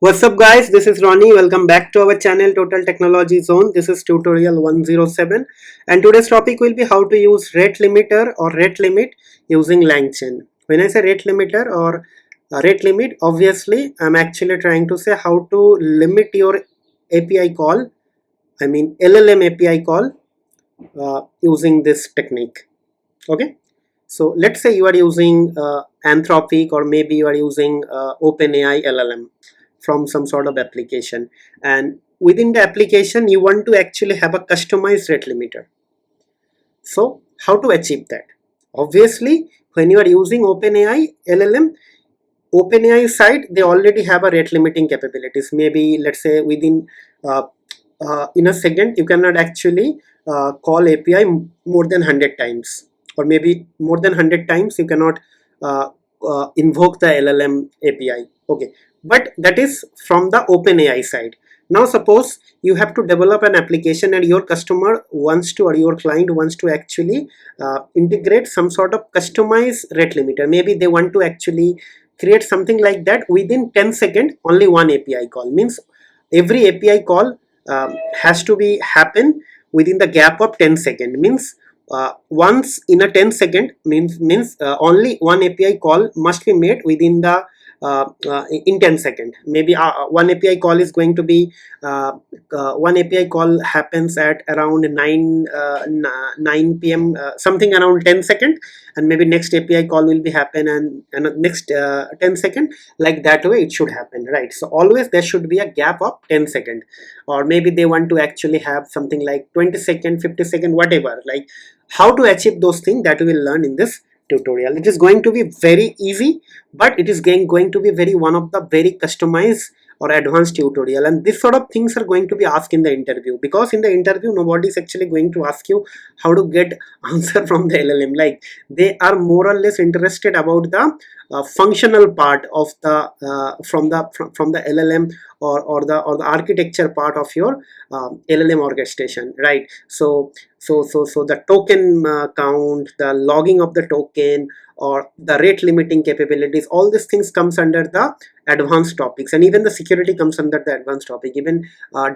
What's up guys, this is Ronnie. Welcome back to our channel Total Technology Zone. This is tutorial 107 and today's topic will be how to use rate limiter or rate limit using LangChain. When I say rate limiter or rate limit, obviously I'm actually trying to say how to limit your API call, LLM API call using this technique. Okay, so let's say you are using Anthropic, or maybe you are using OpenAI LLM from some sort of application, and within the application you want to actually have a customized rate limiter. So how to achieve that? Obviously, when you are using OpenAI LLM, OpenAI side, they already have a rate limiting capabilities. Maybe let's say within uh, in a second you cannot actually call API more than 100 times, or maybe more than 100 times you cannot invoke the LLM API. Okay, but that is from the OpenAI side. Now suppose you have to develop an application and your customer wants to, or your client wants to actually integrate some sort of customized rate limiter. Maybe they want to actually create something like that within 10 seconds. Only one API call means every API call has to be happen within the gap of 10 seconds. Means once in a 10 second means only one API call must be made within the in 10 seconds. Maybe one API call is going to be one API call happens at around 9 p.m. Something around 10 seconds, and maybe next API call will be happen and next 10 seconds. Like that way it should happen, right? So always there should be a gap of 10 seconds, or maybe they want to actually have something like 20 second, 50 second, whatever. Like how to achieve those things, that we will learn in this tutorial. It is going to be very easy, but it is going to be very one of the very customized or advanced tutorial, and this sort of things are going to be asked in the interview, because in the interview nobody is actually going to ask you how to get answer from the LLM. Like they are more or less interested about the functional part of the from the LLM, or the architecture part of your LLM orchestration, right? So the token count, the logging of the token, or the rate limiting capabilities, all these things comes under the advanced topics, and even the security comes under the advanced topic. Even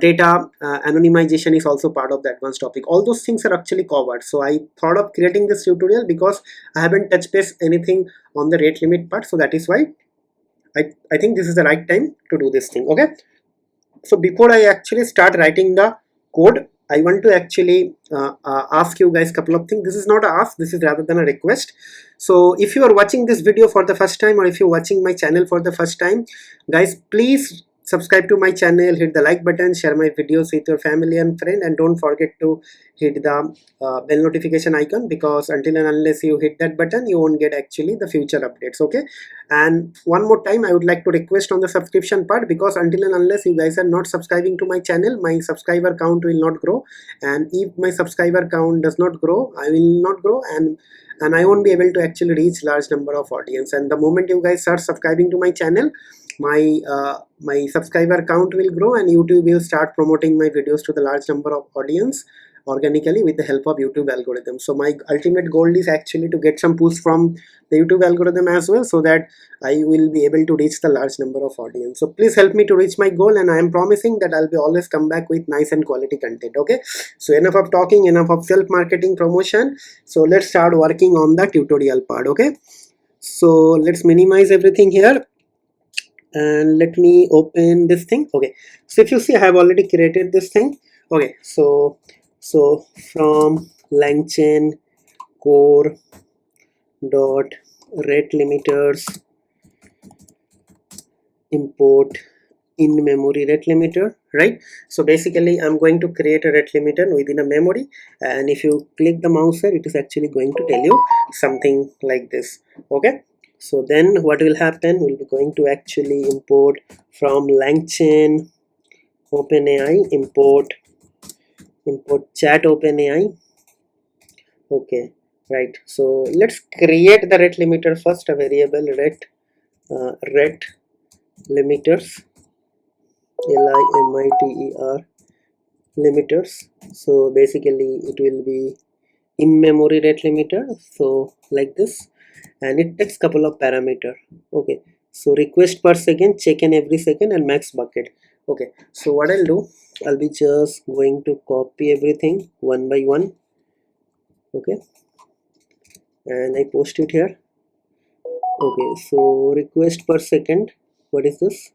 data anonymization is also part of the advanced topic. All those things are actually covered. So I thought of creating this tutorial because I haven't touched base anything on the rate limit part, so that is why I think this is the right time to do this thing. Okay, so before I actually start writing the code, I want to actually ask you guys a couple of things. This is not a ask, this is rather than a request. So if you are watching this video for the first time, or if you're watching my channel for the first time, guys, please subscribe to my channel, hit the like button, share my videos with your family and friend, and don't forget to hit the bell notification icon, because until and unless you hit that button, you won't get actually the future updates. Okay, and one more time I would like to request on the subscription part, because until and unless you guys are not subscribing to my channel, my subscriber count will not grow, and if my subscriber count does not grow, I will not grow, and I won't be able to actually reach large number of audience. And the moment you guys start subscribing to my channel, my subscriber count will grow, and YouTube will start promoting my videos to the large number of audience organically with the help of YouTube algorithm. So my ultimate goal is actually to get some push from the YouTube algorithm as well, so that I will be able to reach the large number of audience. So please help me to reach my goal, and I am promising that I'll be always come back with nice and quality content. Okay, so enough of talking, enough of self-marketing promotion. So let's start working on the tutorial part. Okay, so let's minimize everything here and let me open this thing. Okay, so if you see, I have already created this thing. Okay, so from LangChain core dot rate limiters import in memory rate limiter, right? So basically I'm going to create a rate limiter within a memory, and if you click the mouse here, it is actually going to tell you something like this. Okay, so then what will happen, we'll be going to actually import from LangChain OpenAI, import chat OpenAI. Okay, right, so let's create the rate limiter first, a variable rate limiters, LIMITER limiters. So basically it will be in memory rate limiter, so like this, and it takes couple of parameter. Okay, So request per second, check in every second, and max bucket. Okay, so what I'll do, I'll be just going to copy everything one by one. Okay, and I post it here. Okay, so request per second, what is this?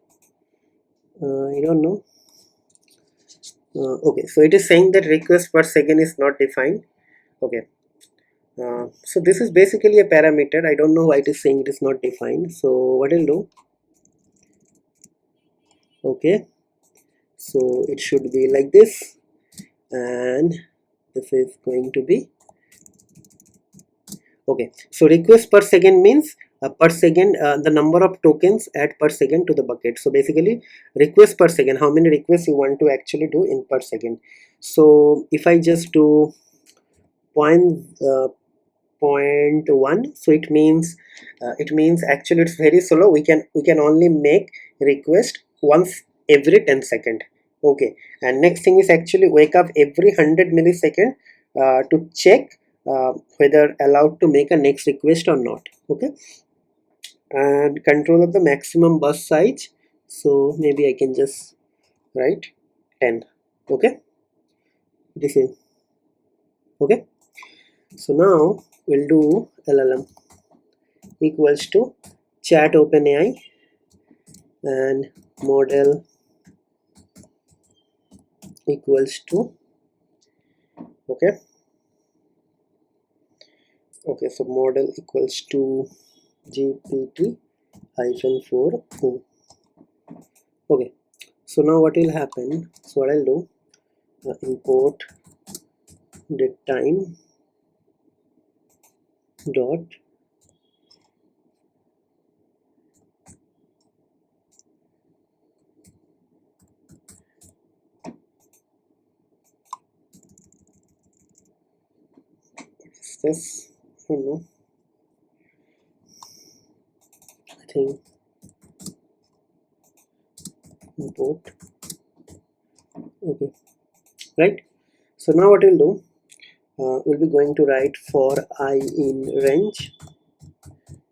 I don't know. Okay, so it is saying that request per second is not defined. Okay, so this is basically a parameter. I don't know why it is saying it is not defined. So what I'll do, okay, so it should be like this, and this is going to be okay. So request per second means per second the number of tokens add per second to the bucket. So basically request per second, how many requests you want to actually do in per second. So if I just do point 0.1, so it means actually it's very slow. We can only make request once every 10 second. Okay, and next thing is actually wake up every 100 millisecond to check whether allowed to make a next request or not. Okay, and control of the maximum bus size, so maybe I can just write 10. Okay, this is okay. So now we'll do LLM equals to chat OpenAI and model equals to okay. Okay, so model equals to GPT hyphen 4 O. Okay, so now what will happen, so what I'll do, import date time dot this, I think import. Okay, right. So now what we'll do, we'll be going to write for I in range.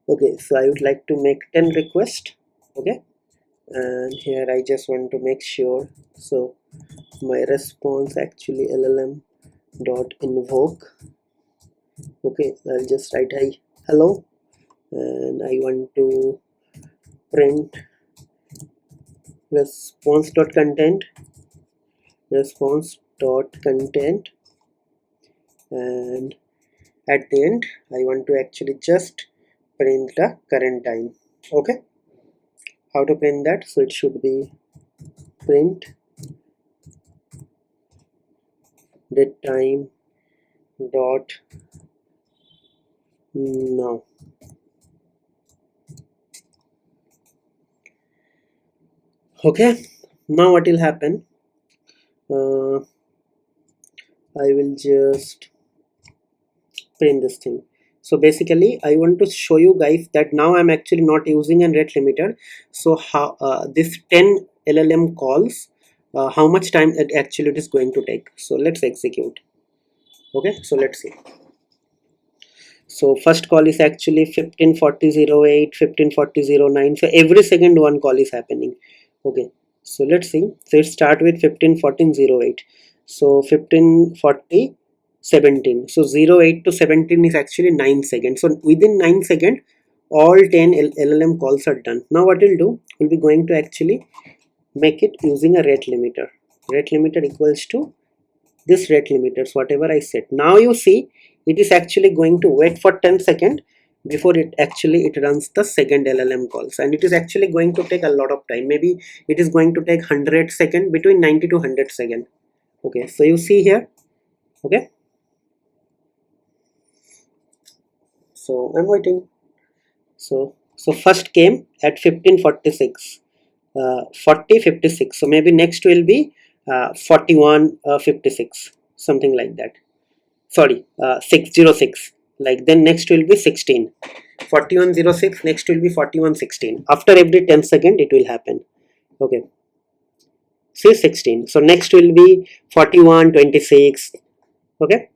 Okay, so I would like to make 10 requests. Okay, and here I just want to make sure, so my response actually LLM dot invoke. Okay, I'll just write hi hello, and I want to print response dot content, and at the end I want to actually just print the current time. Okay, how to print that, so it should be print date time dot now. Okay, now what will happen, I will just print this thing. So basically I want to show you guys that now I'm actually not using a rate limiter. So how this 10 LLM calls, how much time it actually is going to take. So let's execute. Okay, so let's see. So first call is actually 154008, 154009. So every second one call is happening. Okay, so let's see. So it start with 151408. So 1540 17. So 08 to 17 is actually 9 seconds. So within 9 seconds all 10 LLM calls are done. Now what we'll do, we'll be going to actually make it using a rate limiter. Rate limiter equals to this rate limiters, whatever I set. Now you see it is actually going to wait for 10 seconds before it runs the second LLM calls, and it is actually going to take a lot of time. Maybe it is going to take 100 seconds, between 90 to 100 seconds. Okay, so you see here. Okay, so I'm waiting. So first came at 1546, 4056. So maybe next will be 4156, something like that. Sorry, 606. Like then next will be 16. 4106, next will be 4116. After every 10 second it will happen. Okay, say 16. So next will be 4126. Okay,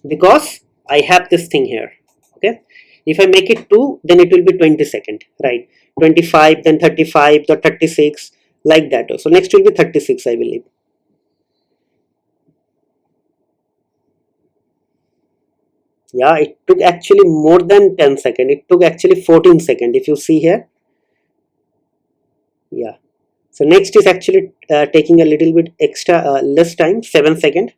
because I have this thing here. Okay, If I make it 2, then it will be 20 second, right? 25, then 35, then 36, like that. So next will be 36, I believe. Yeah, it took actually more than 10 second. It took actually 14 second. If you see here, yeah. So next is actually taking a little bit extra, less time, 7 second,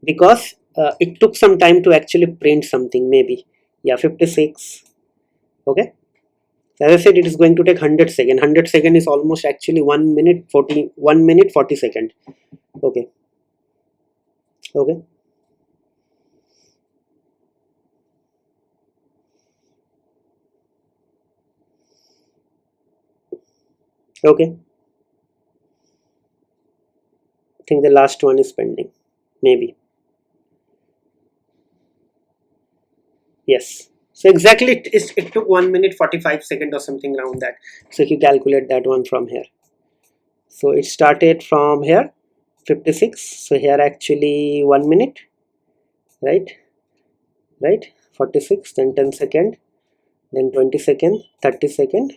because it took some time to actually print something, maybe. Yeah, 56. Okay. So as I said, it is going to take 100 second. 100 second is almost actually 1 minute 40, 1 minute 40 second. Okay. Okay. Okay. I think the last one is pending. Maybe. Yes. So exactly it took 1 minute 45 second or something around that. So if you calculate that one from here. So it started from here 56. So here actually 1 minute, right? Right? 46, then 10 second, then 20 second, 30 second,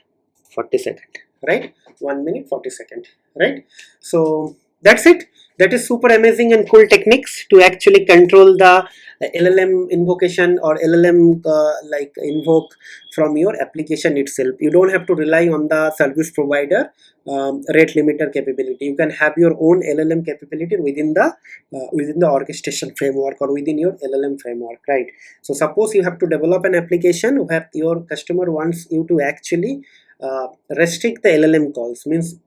40 second, right? 1 minute 40 second, right? So that's it. That is super amazing and cool techniques to actually control the LLM invocation or LLM like invoke from your application itself. You don't have to rely on the service provider rate limiter capability. You can have your own LLM capability within the orchestration framework or within your LLM framework, right? So suppose you have to develop an application where your customer wants you to actually restrict the LLM calls. Means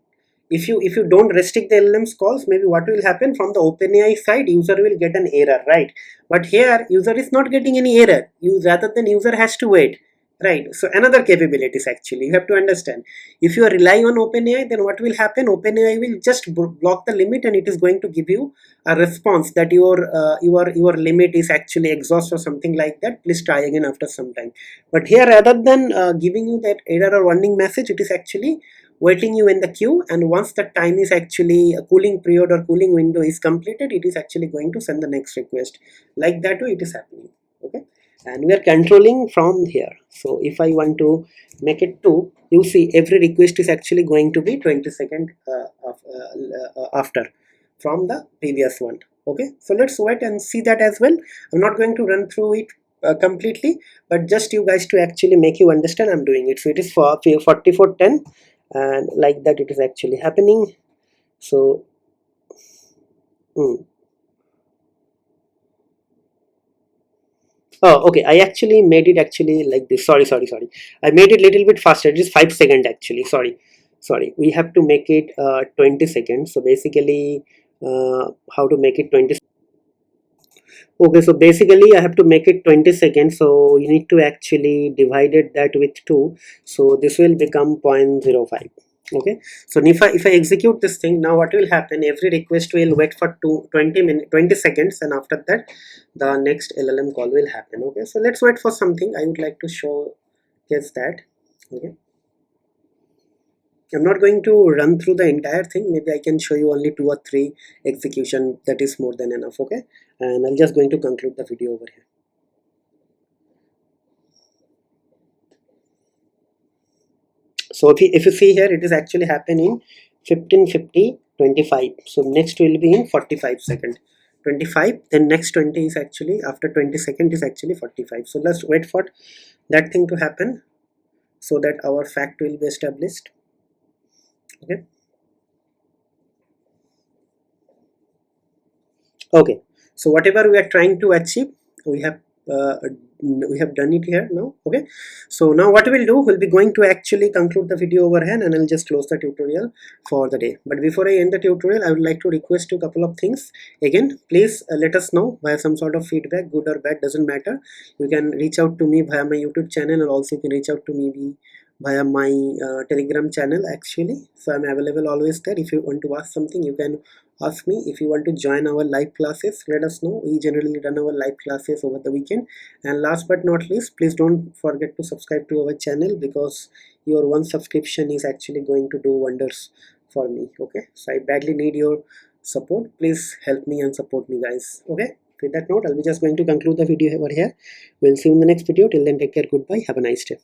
if you don't restrict the LLM's calls, maybe what will happen from the OpenAI side, user will get an error, right? But here user is not getting any error. Rather than user has to wait, right? So another capabilities, actually you have to understand, if you are relying on OpenAI, then what will happen, OpenAI will just block the limit and it is going to give you a response that your limit is actually exhaust or something like that, please try again after some time. But here, rather than giving you that error or warning message, it is actually waiting you in the queue, and once the time is actually a cooling period or cooling window is completed, it is actually going to send the next request. Like that way it is happening. Okay, and we are controlling from here. So if I want to make it 2, you see every request is actually going to be 20 second after from the previous one. Okay, so let's wait and see that as well. I'm not going to run through it completely, but just you guys to actually make you understand I'm doing it. So it is for 4410, and like that it is actually happening. So oh, okay, I actually made it actually like this. Sorry, I made it little bit faster. It is 5 second actually. Sorry, we have to make it 20 seconds. So basically how to make it 20. Okay, so basically I have to make it 20 seconds. So you need to actually divide it that with 2. So this will become 0.05. Okay, so if I execute this thing now, what will happen, every request will wait for 20 seconds, and after that the next LLM call will happen. Okay, so let's wait for something. I would like to show guess that. Okay, I'm not going to run through the entire thing. Maybe I can show you only 2 or 3 execution. That is more than enough. Okay, and I'm just going to conclude the video over here. So if you see here, it is actually happening 15, 50, 25. So next will be in 45 second. 25, then next 20 is actually after 20 second is actually 45. So let's wait for that thing to happen so that our fact will be established. Okay. Okay. So whatever we are trying to achieve, we have done it here now. Okay, so now what we'll do, we'll be going to actually conclude the video over here, and I'll just close the tutorial for the day. But before I end the tutorial, I would like to request you a couple of things. Again, please let us know via some sort of feedback, good or bad, doesn't matter. You can reach out to me via my YouTube channel, and also you can reach out to me via my Telegram channel actually. So I'm available always there. If you want to ask something, you can ask me. If you want to join our live classes, let us know. We generally run our live classes over the weekend. And last but not least, please don't forget to subscribe to our channel, because your one subscription is actually going to do wonders for me. Okay, so I badly need your support. Please help me and support me, guys. Okay, With that note, I'll be just going to conclude the video over here. We'll see you in the next video. Till then, take care. Goodbye. Have a nice day.